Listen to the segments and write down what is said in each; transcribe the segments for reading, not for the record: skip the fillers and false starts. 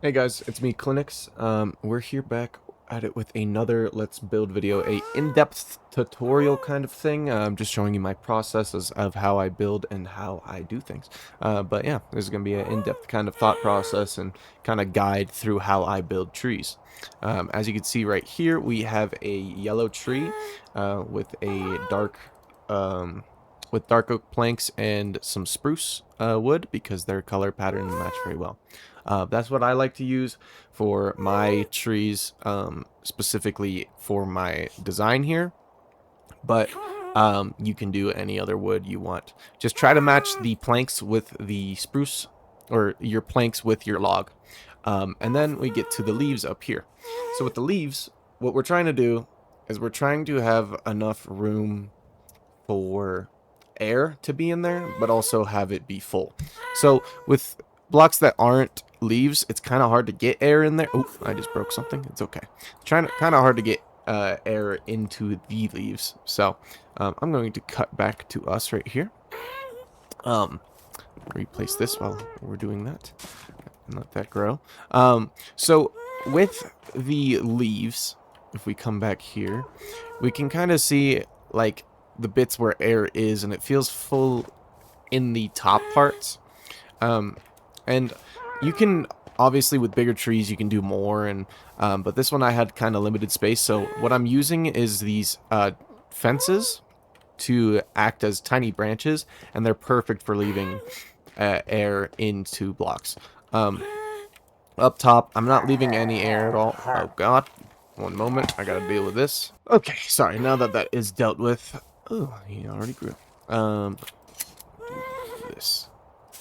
Hey guys, it's me, Clinics. We're here back at it with another Let's Build video, a in-depth tutorial kind of thing. I'm just showing you my processes of how I build and how I do things. But yeah, this is going to be an in-depth kind of thought process and kind of guide through how I build trees. As you can see right here, we have a yellow tree with a dark oak planks and some spruce wood because their color pattern match very well. That's what I like to use for my trees, specifically for my design here. But you can do any other wood you want. Just try to match the planks with the spruce, or your planks with your log. And then we get to the leaves up here. So with the leaves, what we're trying to do is we're trying to have enough room for air to be in there, but also have it be full. So with blocks that aren't leaves, it's kind of hard to get air in there. Oh, I just broke something. It's okay. It's kind of hard to get air into the leaves. So I'm going to cut back to us right here. Replace this while we're doing that and let that grow. So with the leaves, if we come back here, we can kind of see like the bits where air is, and it feels full in the top parts. And you can obviously, with bigger trees, you can do more, and but this one I had kind of limited space, so what I'm using is these fences to act as tiny branches, and they're perfect for leaving air into blocks. Up top, I'm not leaving any air at all. Oh god, one moment, I gotta deal with this. Okay, sorry, now that that is dealt with. Oh, he already grew. Do this.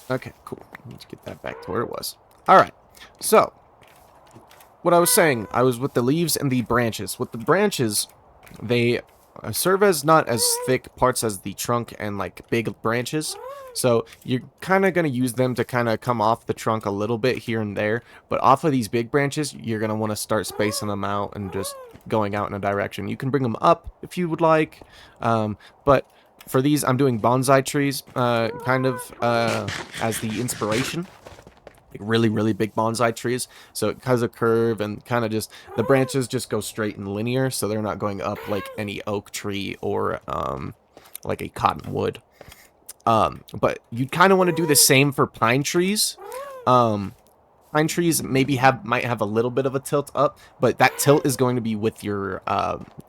Okay, cool. Let's get that back to where it was. Alright, so, what I was saying, I was with the leaves and the branches. With the branches, they serve as not as thick parts as the trunk and like big branches. So you're kind of going to use them to kind of come off the trunk a little bit here and there. But off of these big branches, you're going to want to start spacing them out and just going out in a direction. You can bring them up if you would like. But for these, I'm doing bonsai trees kind of as the inspiration. Like really big bonsai trees, so it has a curve and kind of just the branches just go straight and linear, so they're not going up like any oak tree or like a cottonwood. But you kind of want to do the same for pine trees. Pine trees might have a little bit of a tilt up, but that tilt is going to be with your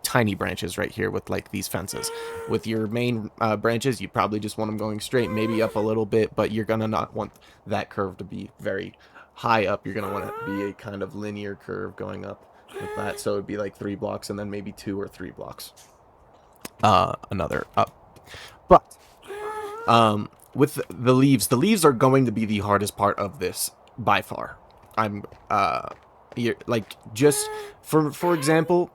tiny branches right here with like these fences. With your main branches, you probably just want them going straight, maybe up a little bit, but you're gonna not want that curve to be very high up. You're gonna want it to be a kind of linear curve going up with that, so it'd be like 3 blocks and then maybe 2 or 3 blocks another up. But with the leaves are going to be the hardest part of this by far. I'm like, just for example,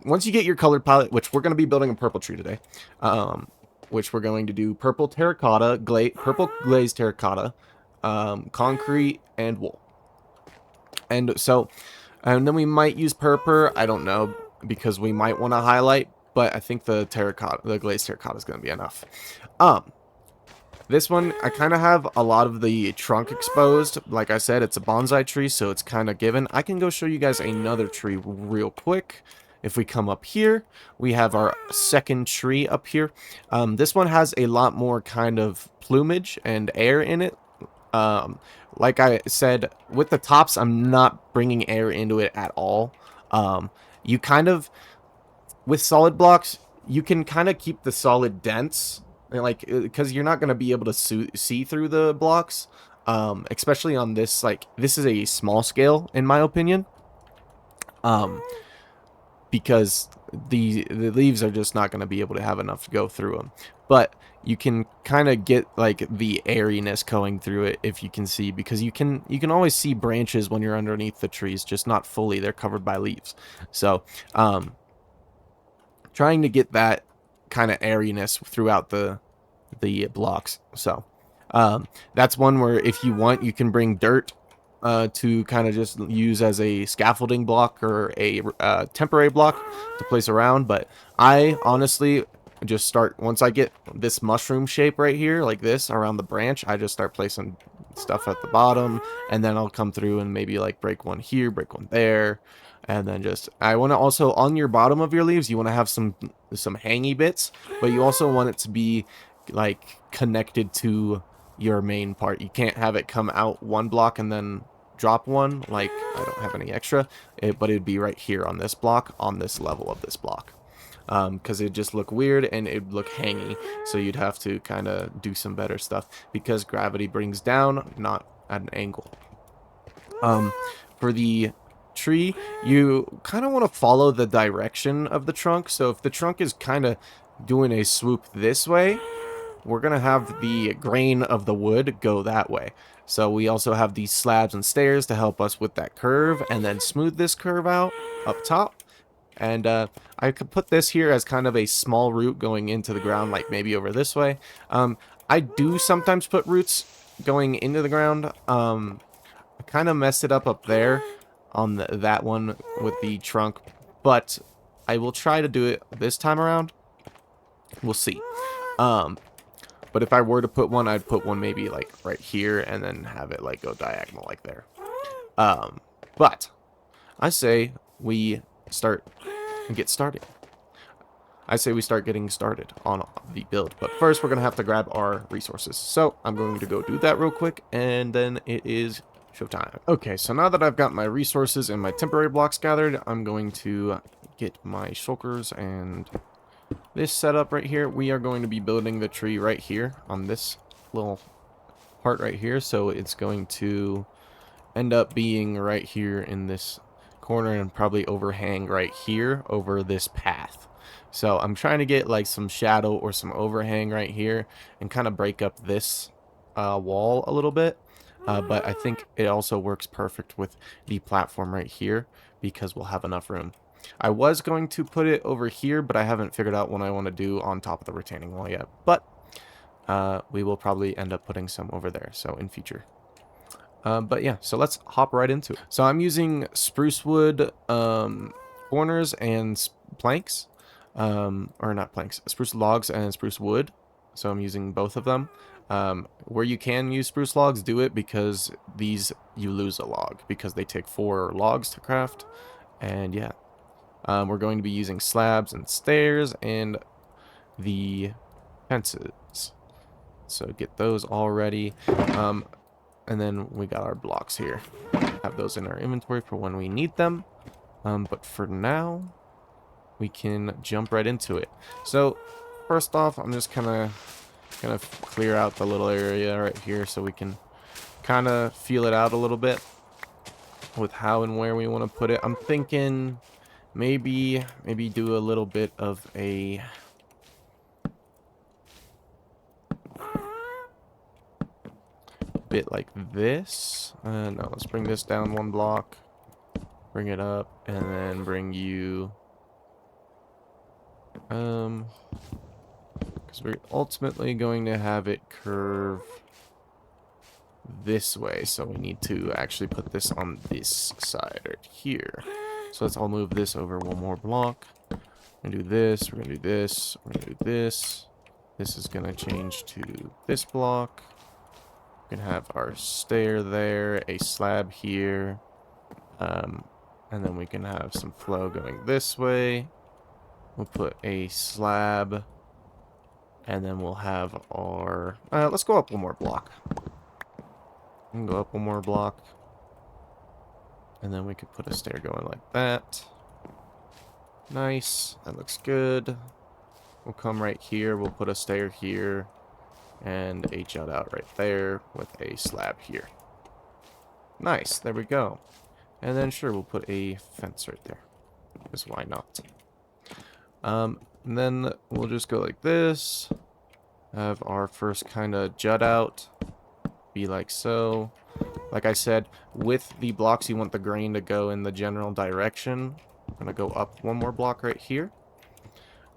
once you get your color palette, which we're going to be building a purple tree today, which we're going to do purple terracotta, purple glazed terracotta, concrete, and wool. And so, and then we might use purple, I don't know, because we might want to highlight, but I think the glazed terracotta is going to be enough. This one, I kind of have a lot of the trunk exposed. Like I said, it's a bonsai tree, so it's kind of given. I can go show you guys another tree real quick. If we come up here, we have our second tree up here. This one has a lot more kind of plumage and air in it. Like I said, with the tops, I'm not bringing air into it at all. You kind of, with solid blocks, you can kind of keep the solid dense, like, because you're not going to be able to see through the blocks, especially on this. Like, this is a small scale in my opinion, because the leaves are just not going to be able to have enough to go through them. But you can kind of get like the airiness going through it, if you can see, because you can always see branches when you're underneath the trees, just not fully. They're covered by leaves. So trying to get that kind of airiness throughout the blocks. So that's one where, if you want, you can bring dirt to kind of just use as a scaffolding block or a temporary block to place around. But I honestly just start, once I get this mushroom shape right here, like this, around the branch, I just start placing stuff at the bottom, and then I'll come through and maybe like break one here, break one there, and then just I want to also on your bottom of your leaves you want to have some hangy bits, but you also want it to be like connected to your main part. You can't have it come out one block and then drop one, like I don't have any extra, but it'd be right here on this block, on this level of this block, because it'd just look weird and it'd look hangy, so you'd have to kind of do some better stuff, because gravity brings down, not at an angle. For the tree, you kind of want to follow the direction of the trunk, so if the trunk is kind of doing a swoop this way, we're going to have the grain of the wood go that way. So we also have these slabs and stairs to help us with that curve, and then smooth this curve out up top. And I could put this here as kind of a small root going into the ground, like maybe over this way. I do sometimes put roots going into the ground. I kind of messed it up there on that one with the trunk, but I will try to do it this time around. We'll see. But if I were to put one, I'd put one maybe like right here and then have it like go diagonal like there. But I say we get started. I say we start getting started on the build. But first, we're going to have to grab our resources. So I'm going to go do that real quick, and then it is showtime. Okay, so now that I've got my resources and my temporary blocks gathered, I'm going to get my shulkers and this setup right here. We are going to be building the tree right here on this little part right here. So it's going to end up being right here in this corner and probably overhang right here over this path. So I'm trying to get like some shadow or some overhang right here and kind of break up this wall a little bit. But I think it also works perfect with the platform right here because we'll have enough room. I was going to put it over here, but I haven't figured out what I want to do on top of the retaining wall yet. But we will probably end up putting some over there, so in future. But yeah, so let's hop right into it. So I'm using spruce wood corners and planks. Or not planks, spruce logs and spruce wood. So I'm using both of them. Where you can use spruce logs, do it, because these you lose a log because they take 4 logs to craft. And yeah. We're going to be using slabs and stairs and the fences. So get those all ready. And then we got our blocks here. Have those in our inventory for when we need them. But for now, we can jump right into it. So first off, I'm just kind of gonna clear out the little area right here so we can kind of feel it out a little bit with how and where we want to put it. I'm thinking maybe do a little bit of a bit like this. No, let's bring this down 1 block, bring it up, and then bring you because we're ultimately going to have it curve this way, so we need to actually put this on this side right here. So let's all move this over 1 more block. We're gonna do this, we're gonna do this, we're gonna do this. This is gonna change to this block. We can have our stair there, a slab here, and then we can have some flow going this way. We'll put a slab, and then we'll have our... let's go up 1 more block. We can go up 1 more block. And then we could put a stair going like that. Nice. That looks good. We'll come right here. We'll put a stair here. And a jut out right there with a slab here. Nice. There we go. And then sure, we'll put a fence right there. Because why not? And then we'll just go like this. Have our first kind of jut out. Be like so. Like I said, with the blocks, you want the grain to go in the general direction. I'm going to go up 1 more block right here.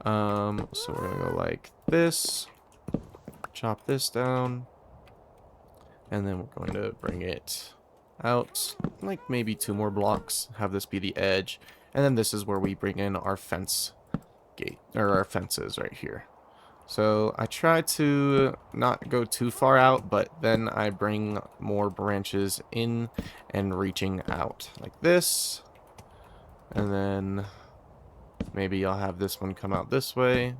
So we're going to go like this. Chop this down. And then we're going to bring it out like maybe 2 more blocks. Have this be the edge. And then this is where we bring in our fence gate, or our fences right here. So I try to not go too far out, but then I bring more branches in and reaching out like this. And then maybe I'll have this one come out this way,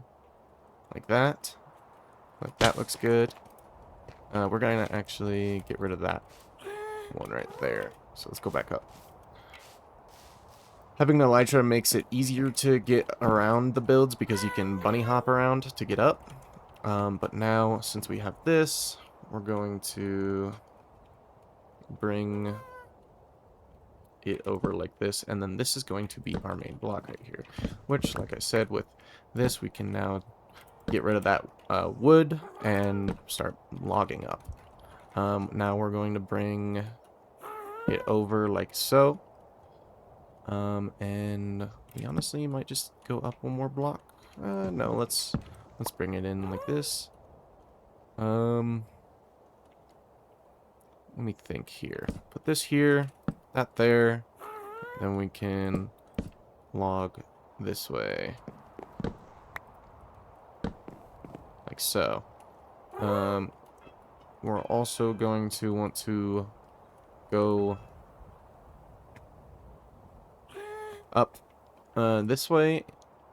like that. Like that looks good. We're going to actually get rid of that one right there. So let's go back up. Having the elytra makes it easier to get around the builds because you can bunny hop around to get up. But now, since we have this, we're going to bring it over like this, and then this is going to be our main block right here. Which, like I said, with this, we can now get rid of that wood and start logging up. Now we're going to bring it over like so. And we honestly might just go up one more block. No, let's bring it in like this. Let me think here. Put this here, that there, then we can log this way. Like so. We're also going to want to go up this way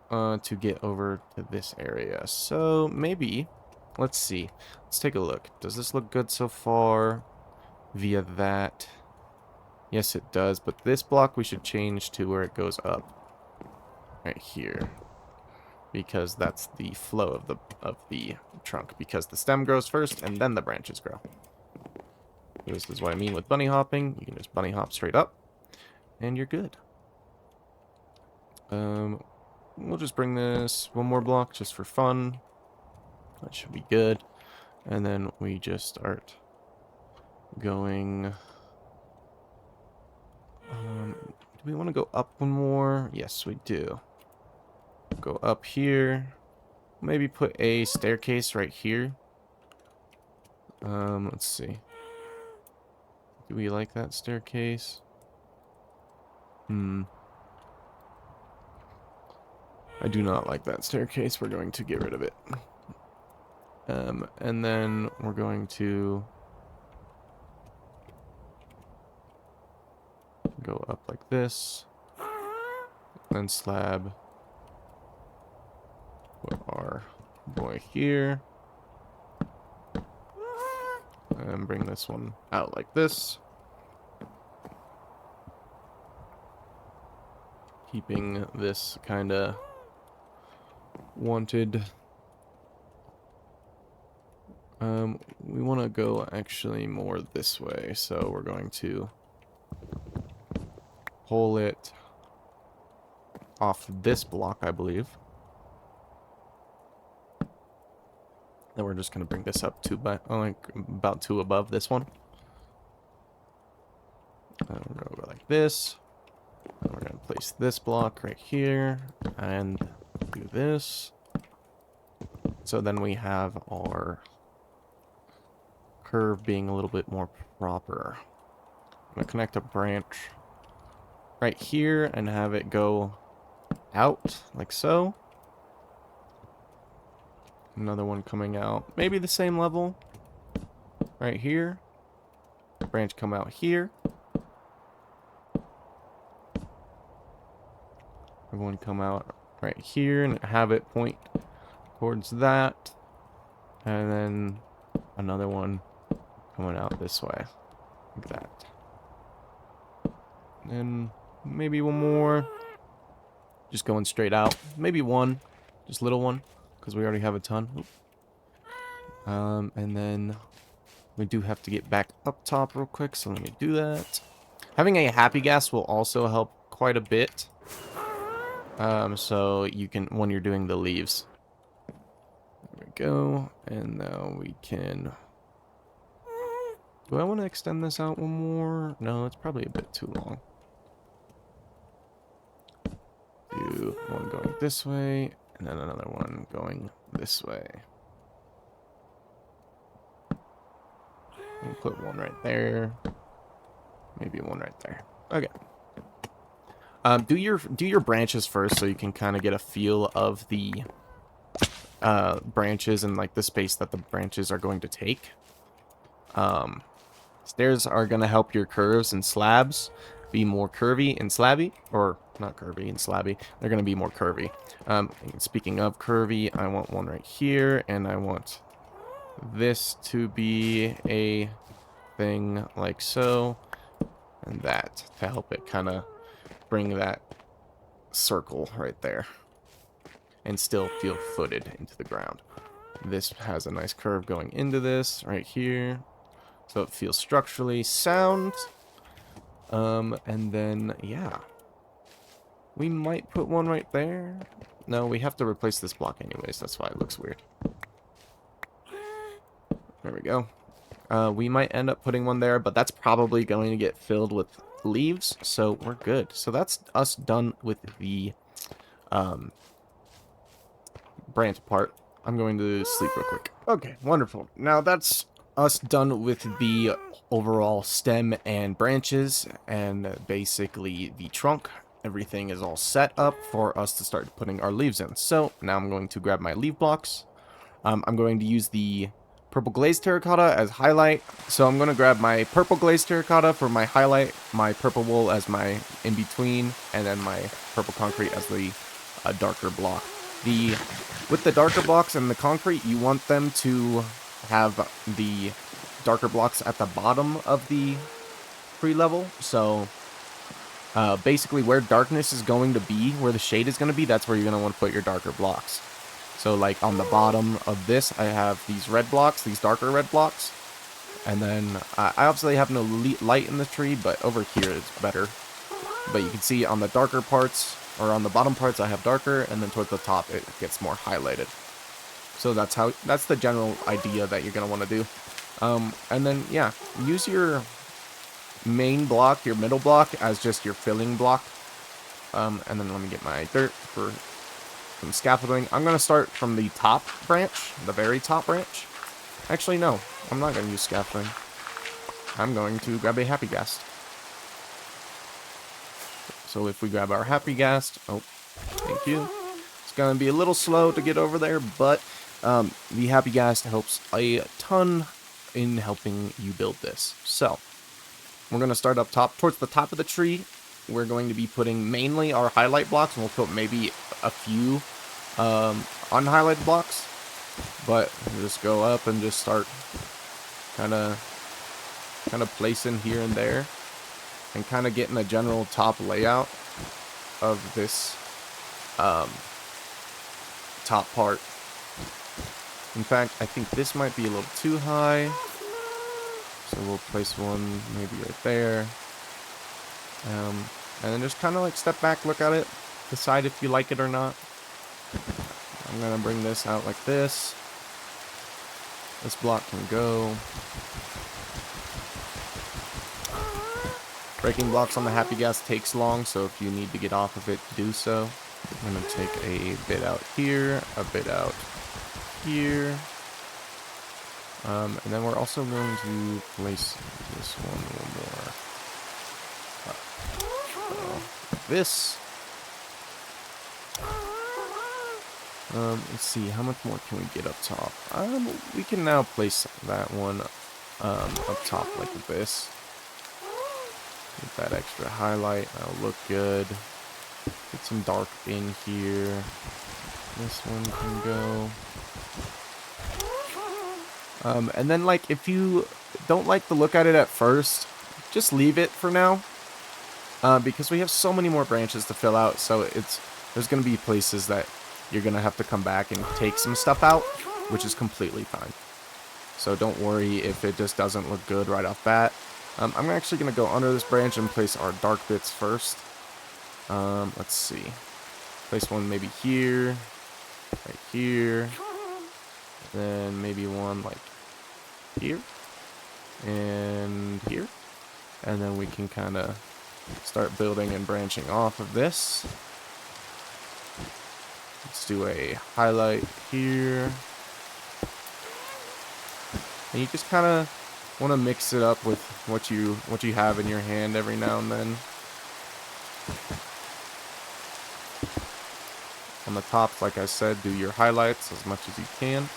to get over to this area. So maybe, let's see. Let's take a look. Does this look good so far? Via that. Yes, it does. But this block we should change to where it goes up. Right here. Because that's the flow of the trunk. Because the stem grows first and then the branches grow. This is what I mean with bunny hopping. You can just bunny hop straight up. And you're good. We'll just bring this one more block just for fun. That should be good. And then we just start going. Do we want to go up one more? Yes, we do. Go up here. Maybe put a staircase right here. Let's see. Do we like that staircase? I do not like that staircase. We're going to get rid of it. And then we're going to go up like this. Then slab. Put our boy here. And bring this one out like this. Keeping this kind of wanted. We want to go actually more this way, so we're going to pull it off this block, I believe. Then we're just going to bring this up to like about 2 above this one. We're going to go like this. And we're going to place this block right here and do this. So then we have our curve being a little bit more proper. I'm going to connect a branch right here and have it go out like so. Another one coming out, maybe the same level right here. Branch come out here. One come out right here and have it point towards that. And then another one coming out this way, like that. And maybe one more. Just going straight out. Maybe one, just little one, because we already have a ton. And then we do have to get back up top real quick, so let me do that. Having a happy gas will also help quite a bit. So you can, when you're doing the leaves. There we go. And now we can... Do I want to extend this out one more? No, it's probably a bit too long. Do one going this way, and then another one going this way. We'll put one right there. Maybe one right there. Okay. Do your branches first so you can kind of get a feel of the branches and like the space that the branches are going to take. Stairs are going to help your curves and slabs be more curvy and slabby, or not curvy and slabby. They're going to be more curvy. Speaking of curvy, I want one right here, and I want this to be a thing like so, and that to help it kind of bring that circle right there and still feel footed into the ground. This has a nice curve going into this right here, so it feels structurally sound. And then, yeah. We might put one right there. No, we have to replace this block anyways. That's why it looks weird. There we go. We might end up putting one there, but that's probably going to get filled with leaves, so we're good. So that's us done with the branch part. I'm going to sleep real quick. Okay, wonderful. Now that's us done with the overall stem and branches and basically the trunk. Everything is all set up for us to start putting our leaves in. So now I'm going to grab my leaf blocks. I'm going to use the purple glazed terracotta as highlight. So I'm going to grab my purple glazed terracotta for my highlight, my purple wool as my in-between, and then my purple concrete as the darker block. With the darker blocks and the concrete, you want them to have the darker blocks at the bottom of the pre-level. So basically where darkness is going to be, where the shade is going to be, that's where you're going to want to put your darker blocks. So like on the bottom of this, I have these red blocks, these darker red blocks. And then I obviously have no light in the tree, but over here it's better. But you can see on the darker parts, or on the bottom parts, I have darker, and then towards the top it gets more highlighted. So that's the general idea that you're going to want to do. And then, yeah, use your main block, your middle block, as just your filling block. And then let me get my dirt for some scaffolding. I'm going to start from the top branch, the very top branch. Actually, no, I'm not going to use scaffolding. I'm going to grab a happy ghast. So if we grab our happy ghast, oh, thank you. It's going to be a little slow to get over there, but the happy ghast helps a ton in helping you build this. So we're going to start up top. Towards the top of the tree, we're going to be putting mainly our highlight blocks, and we'll put maybe a few unhighlighted blocks. But we'll just go up and just start kind of placing here and there, and kind of getting a general top layout of this top part. In fact, I think this might be a little too high, so we'll place one maybe right there. And then just kind of like step back, look at it, decide if you like it or not. I'm going to bring this out like this. This block can go. Breaking blocks on the happy ghast takes long, so if you need to get off of it, do so. I'm going to take a bit out here, a bit out here. And then we're also going to place this one a little more. This. Let's see, how much more can we get up top? We can now place that one up top like this. Get that extra highlight, that'll look good. Get some dark in here. This one can go. And then, like, if you don't like the look at it at first, just leave it for now. Because we have so many more branches to fill out, so there's going to be places that you're going to have to come back and take some stuff out, which is completely fine. So don't worry if it just doesn't look good right off bat. I'm actually going to go under this branch and place our dark bits first. Let's see. Place one maybe here, right here, then maybe one like here, and here. And then we can kind of start building and branching off of this. Let's do a highlight here. And you just kind of want to mix it up with what you have in your hand every now and then. On the top, like I said, do your highlights as much as you can.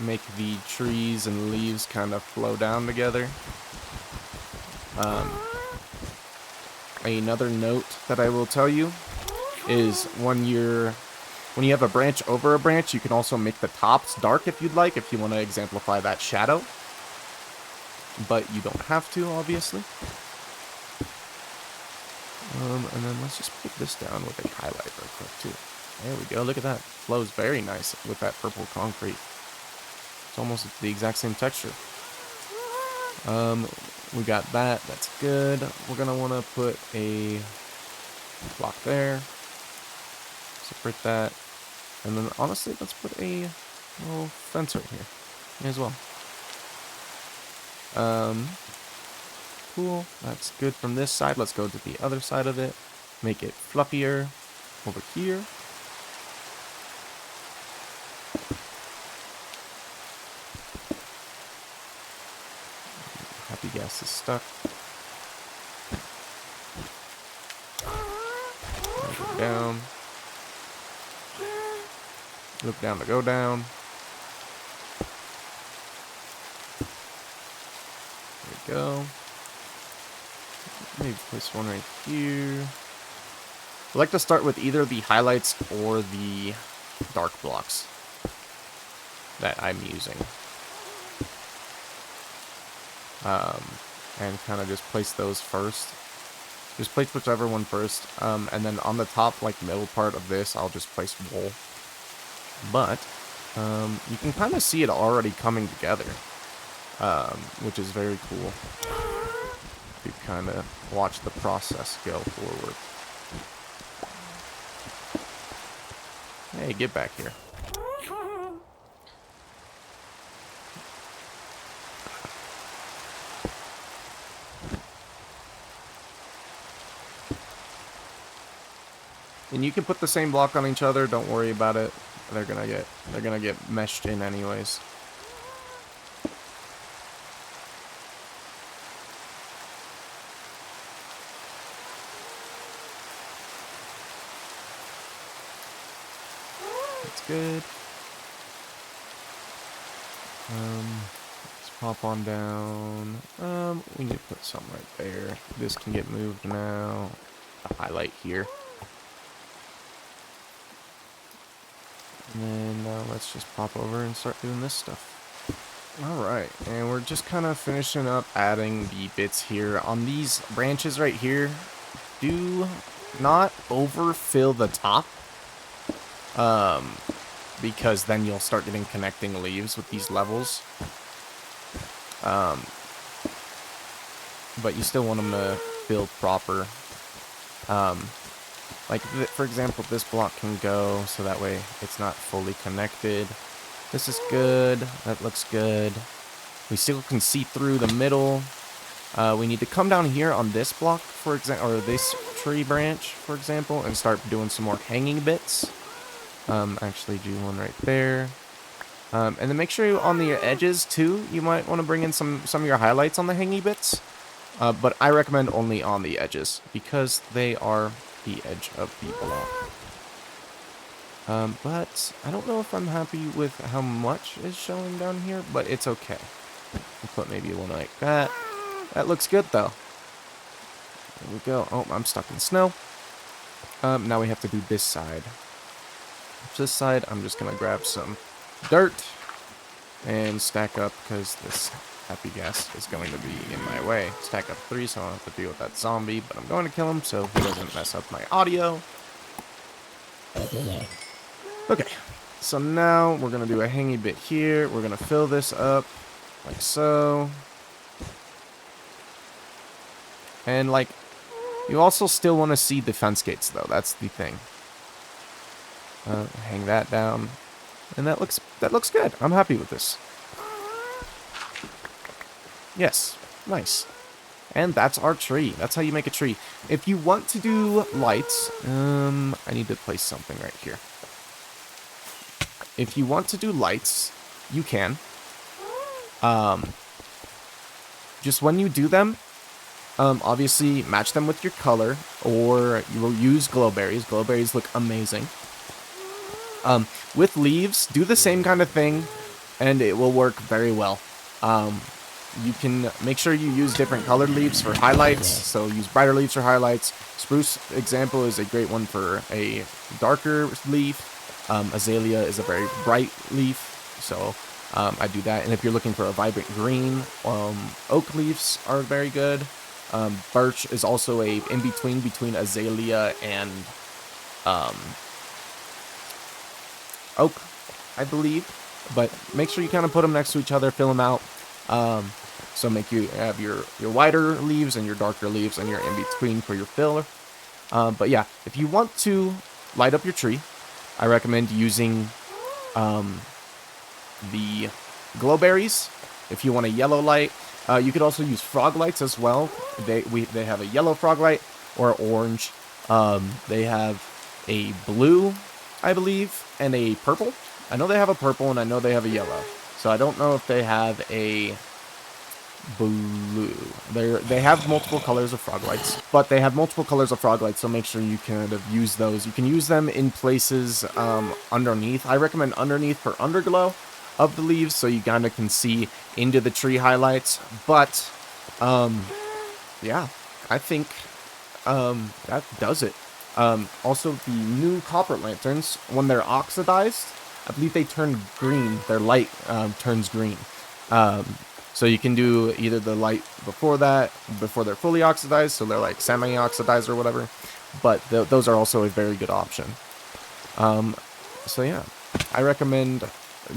Make the trees and leaves kind of flow down together. Another note that I will tell you is when you have a branch over a branch, you can also make the tops dark if you'd like, if you want to exemplify that shadow. But you don't have to, obviously. And then let's just put this down with a highlight real quick, too. There we go. Look at that. Flows very nice with that purple concrete. It's almost the exact same texture. We got that. That's good. We're going to want to put a block there. Separate that. And then, honestly, let's put a little fence right here as well. Cool. That's good from this side. Let's go to the other side of it. Make it fluffier over here. Happy gas is stuck. Go down. Look down to go down. There we go. Maybe place one right here. I like to start with either the highlights or the dark blocks that I'm using. And kind of just place those first. Just place whichever one first. And then on the top, like middle part of this, I'll just place wool. But you can kind of see it already coming together, which is very cool. You kind of watch the process go forward. Hey, get back here. And you can put the same block on each other. Don't worry about it. They're gonna get meshed in anyways. That's good. Let's pop on down. We need to put some right there. This can get moved now. A highlight here. And then let's just pop over and start doing this stuff. Alright, and we're just kind of finishing up adding the bits here. On these branches right here, do not overfill the top. Because then you'll start getting connecting leaves with these levels. But you still want them to fill proper. Like, for example, this block can go, so that way it's not fully connected. This is good. That looks good. We still can see through the middle. We need to come down here on this block, for example, or this tree branch, for example, and start doing some more hanging bits. Actually do one right there. And then make sure on the edges, too, you might want to bring in some of your highlights on the hangy bits. But I recommend only on the edges, because they are the edge of the block. But I don't know if I'm happy with how much is showing down here, but it's okay. We'll put maybe one like that. That looks good, though. There we go. Oh, I'm stuck in snow. Now we have to do this side. This side, I'm just going to grab some dirt and stack up, because this happy gas is going to be in my way. Stack up 3, so I don't have to deal with that zombie, but I'm going to kill him so he doesn't mess up my audio. Okay, so now we're going to do a hangy bit here. We're going to fill this up like so. And, like, you also still want to see the fence gates, though. That's the thing. Hang that down. And that looks good. I'm happy with this. Yes, nice. And that's our tree. That's how you make a tree. If you want to do lights, I need to place something right here. If you want to do lights, you can. Just when you do them, obviously match them with your color, or you will use glowberries. Glowberries look amazing. With leaves, do the same kind of thing, and it will work very well. You can make sure you use different colored leaves for highlights, so use brighter leaves for highlights. Spruce example is a great one for a darker leaf. Azalea is a very bright leaf, so I do that. And if you're looking for a vibrant green, oak leaves are very good. Birch is also a in-between between azalea and oak, I believe. But make sure you kind of put them next to each other, fill them out. So make you have your wider leaves and your darker leaves and your in-between for your filler. But yeah, if you want to light up your tree, I recommend using the glowberries. If you want a yellow light, you could also use frog lights as well. They have a yellow frog light or orange. They have a blue, I believe, and a purple. I know they have a purple and I know they have a yellow. So I don't know if they have a blue. They have multiple colors of frog lights, but they have multiple colors of frog lights, so make sure you kind of use those. You can use them in places underneath. I recommend underneath for underglow of the leaves, so you kind of can see into the tree highlights. But yeah, I think that does it. Also, the new copper lanterns, when they're oxidized, I believe they turn green. Their light turns green. So you can do either the light before that, before they're fully oxidized, so they're like semi-oxidized or whatever. But those are also a very good option. So yeah, I recommend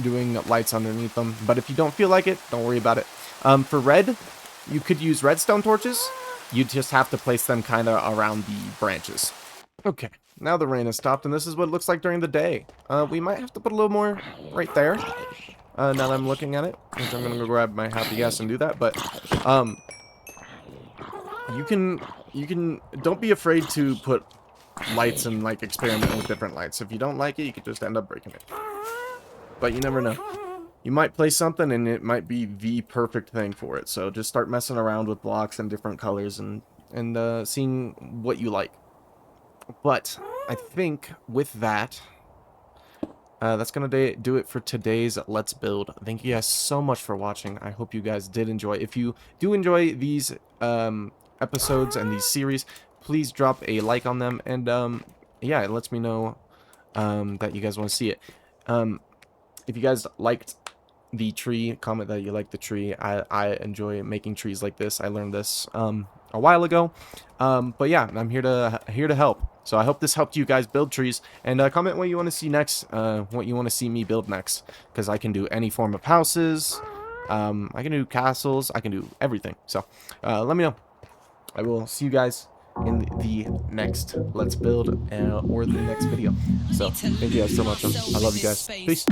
doing lights underneath them. But if you don't feel like it, don't worry about it. For red, you could use redstone torches. You just have to place them kind of around the branches. Okay, now the rain has stopped, and this is what it looks like during the day. We might have to put a little more right there. Now that I'm looking at it, which I'm gonna go grab my happy gas and do that. But you can don't be afraid to put lights and like experiment with different lights. If you don't like it, you could just end up breaking it. But you never know. You might place something and it might be the perfect thing for it. So just start messing around with blocks and different colors and seeing what you like. But I think with that, that's going to do it for today's Let's Build. Thank you guys so much for watching. I hope you guys did enjoy. If you do enjoy these episodes and these series, please drop a like on them. And yeah, it lets me know that you guys want to see it. If you guys liked the tree, comment that you like the tree. I enjoy making trees like this. I learned this a while ago. But yeah, I'm here to help. So I hope this helped you guys build trees, and comment what you want to see next, what you want to see me build next, because I can do any form of houses, I can do castles, I can do everything. So let me know. I will see you guys in the next Let's Build or the next video. So thank you guys so much. I love you guys. Peace.